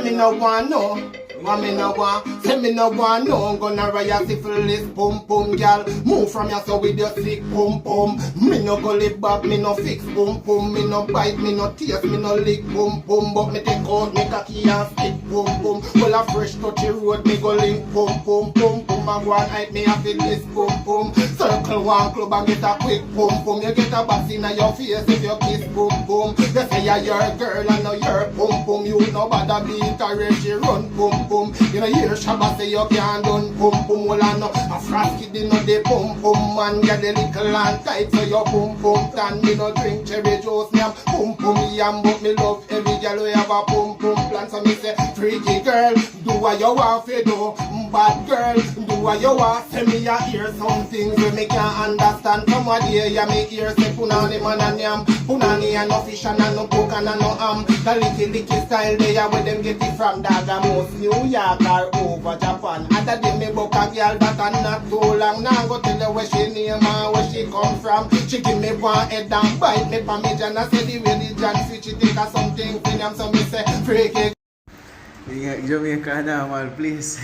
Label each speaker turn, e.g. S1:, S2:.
S1: me no want no. What me no want, say me no want no. Gonna riot syphilis, pum pum gal. Move from your so with your sick pum pum. Me no go live back, me no fix pum pum. Me no bite, me no taste, me no lick pum pum. But me take out me cocky and stick pum pum. Well a fresh touchy road, me go link pum pum pum pum. And go and hype me a fit this pum pum. Circle one club and get a quick pum pum. You get a bass in your face if you kiss pum pum. They say you're a girl and now you're pum pum. You no bother beat her if she run pum pum. You know hear Shabba say you can't done pum pum. Well I know a frat kid in the pum pum. Man get the little and tight so you pum pum. Tan me no drink cherry juice, me am pum pum yam. But me love every girl who have a pum pum plan. So me say freaky girl, do what you want to do. Bad girl, do what you want. Say me a hear some things where me can't understand. Come on here, yeah me hear say punani man and yam. Punani and no fish and no pork and no ham. The licky style there where them get it from. Dagamos, New York or over Japan. Other day me book a girl that and not too long. Now go tell her where she name and where she come from. She give me one head and bite me for me. And I say the way the John switch she think of something for them. So me say freaky.
S2: Jamaica naman, please.